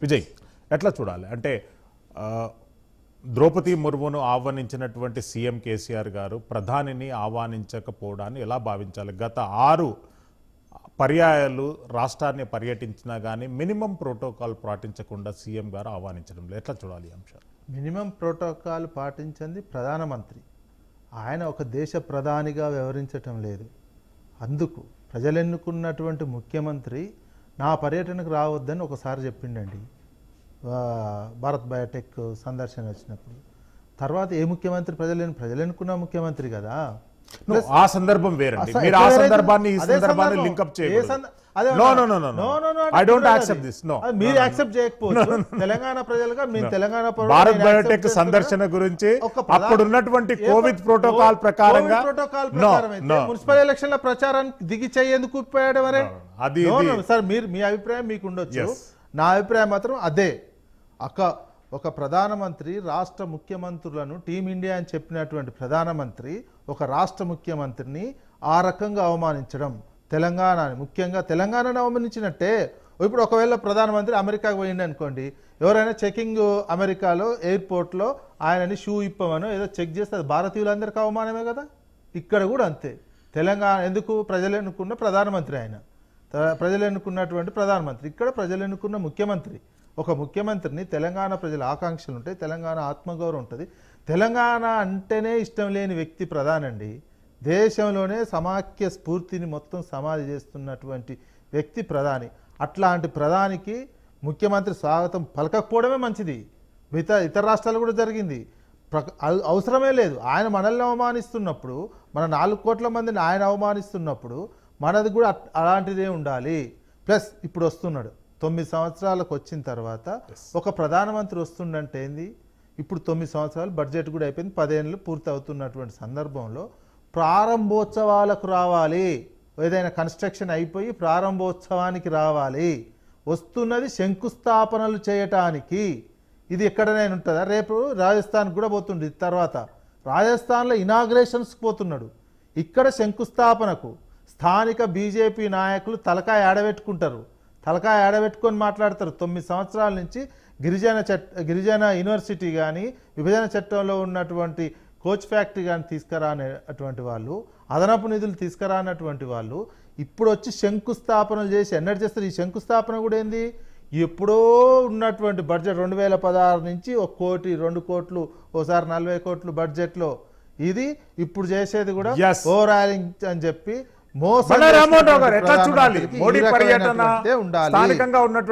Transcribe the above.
విజయ్ ఎట్లా చూడాలి అంటే ద్రౌపది ముర్మును ఆహ్వానించినటువంటి సీఎం కేసీఆర్ గారు ప్రధానిని ఆహ్వానించకపోవడాన్ని ఎలా భావించాలి? గత 6 పర్యాయాలు రాష్ట్రాన్ని పర్యటించినా కానీ మినిమం ప్రోటోకాల్ పాటించకుండా సీఎం గారు ఆహ్వానించడం లేదు. ఎట్లా చూడాలి ఈ అంశాలు? మినిమం ప్రోటోకాల్ పాటించింది ప్రధానమంత్రి. ఆయన ఒక దేశ ప్రధానిగా వ్యవహరించటం లేదు. అందుకు ప్రజలు ఎన్నుకున్నటువంటి ముఖ్యమంత్రి నా పర్యటనకు రావద్దని ఒకసారి చెప్పిండండి భారత్ బయోటెక్ సందర్శన వచ్చినప్పుడు. తర్వాత ఏ ముఖ్యమంత్రి ప్రజలు ఎన్నుకున్న ముఖ్యమంత్రి కదా. ఆ సందర్భం వేరండి. మీరు ఆ సందర్భాన్ని ఈ సందర్భాన్ని లింక్ అప్ చేయకూడదు. మీరు యాక్సెప్ట్ చేయకపోవచ్చు. తెలంగాణ ప్రజలుగా మేము తెలంగాణ భారత్ బయోటెక్ సందర్శన గురించి అప్పుడు ఉన్నటువంటి కోవిడ్ ప్రోటోకాల్ ప్రకారంగా మున్సిపల్ ఎలక్షన్ల ప్రచారానికి దిగి చేయేందుకు ఉపయోగపడే అది సార్. మీరు మీ అభిప్రాయం మీకు ఉండొచ్చు. నా అభిప్రాయం మాత్రం అదే. ఒక ప్రధానమంత్రి రాష్ట్ర ముఖ్యమంత్రులను టీమిండియా అని చెప్పినటువంటి ప్రధానమంత్రి ఒక రాష్ట్ర ముఖ్యమంత్రిని ఆ రకంగా అవమానించడం, తెలంగాణని ముఖ్యంగా తెలంగాణను అవమానించినట్టే. ఇప్పుడు ఒకవేళ ప్రధానమంత్రి అమెరికాకు పోయింది అనుకోండి, ఎవరైనా చెకింగ్ అమెరికాలో ఎయిర్పోర్ట్లో ఆయనని షూ ఇప్పమనో ఏదో చెక్ చేస్తే అది భారతీయులందరికీ అవమానమే కదా. ఇక్కడ కూడా అంతే. తెలంగాణ ఎందుకు ప్రజలు ఎన్నుకున్న ప్రధానమంత్రి, ఆయన ప్రజలు ఎన్నుకున్నటువంటి ప్రధానమంత్రి, ఇక్కడ ప్రజలు ఎన్నుకున్న ముఖ్యమంత్రి. ఒక ముఖ్యమంత్రిని తెలంగాణ ప్రజల ఆకాంక్షలు ఉంటాయి, తెలంగాణ ఆత్మగౌరవం ఉంటుంది. తెలంగాణ అంటేనే ఇష్టం లేని వ్యక్తి ప్రధానండి. దేశంలోనే సమాఖ్య స్ఫూర్తిని మొత్తం సమాధి చేస్తున్నటువంటి వ్యక్తి ప్రధాని. అట్లాంటి ప్రధానికి ముఖ్యమంత్రి స్వాగతం పలకకపోవడమే మంచిది. ఇతర రాష్ట్రాలు కూడా జరిగింది. అవసరమే లేదు. ఆయన మనల్ని అవమానిస్తున్నప్పుడు, మన 4 కోట్ల మందిని ఆయన అవమానిస్తున్నప్పుడు మనది కూడా అలాంటిదే ఉండాలి. ప్లస్ ఇప్పుడు వస్తున్నాడు 9 సంవత్సరాలకు వచ్చిన తర్వాత ఒక ప్రధానమంత్రి వస్తుండంటే ఏంది? ఇప్పుడు 9 సంవత్సరాలు బడ్జెట్ కూడా అయిపోయింది, 10 ఏళ్ళు పూర్తి అవుతున్నటువంటి సందర్భంలో ప్రారంభోత్సవాలకు రావాలి. ఏదైనా కన్స్ట్రక్షన్ అయిపోయి ప్రారంభోత్సవానికి రావాలి. వస్తున్నది శంకుస్థాపనలు చేయటానికి. ఇది ఎక్కడైనా ఉంటుందా? రేపు రాజస్థాన్కి కూడా పోతుండే. తర్వాత రాజస్థాన్లో ఇనాగ్రేషన్స్కి పోతున్నాడు. ఇక్కడ శంకుస్థాపనకు స్థానిక బీజేపీ నాయకులు తలకాయ ఆడబెట్టుకుంటారు, తలకాయ ఆడబెట్టుకొని మాట్లాడతారు. 9 సంవత్సరాల నుంచి గిరిజన యూనివర్సిటీ కానీ విభజన చట్టంలో ఉన్నటువంటి కోచ్ ఫ్యాక్టరీ కానీ తీసుకురానటువంటి వాళ్ళు, అదనపు నిధులు తీసుకురానటువంటి వాళ్ళు ఇప్పుడు వచ్చి శంకుస్థాపనలు చేసి ఎన్నడూ చేస్తారు. ఈ శంకుస్థాపన కూడా ఏంది? ఎప్పుడో ఉన్నటువంటి బడ్జెట్ 2016 నుంచి 1 కోటి 2 కోట్లు ఓసారి 40 కోట్లు బడ్జెట్లో ఇది ఇప్పుడు చేసేది కూడా ఓవరాలింగ్ అని చెప్పి మోసం. ఎట్లా చూడాలి మోడీ పర్యటన? స్థానికంగా ఉన్నటువంటి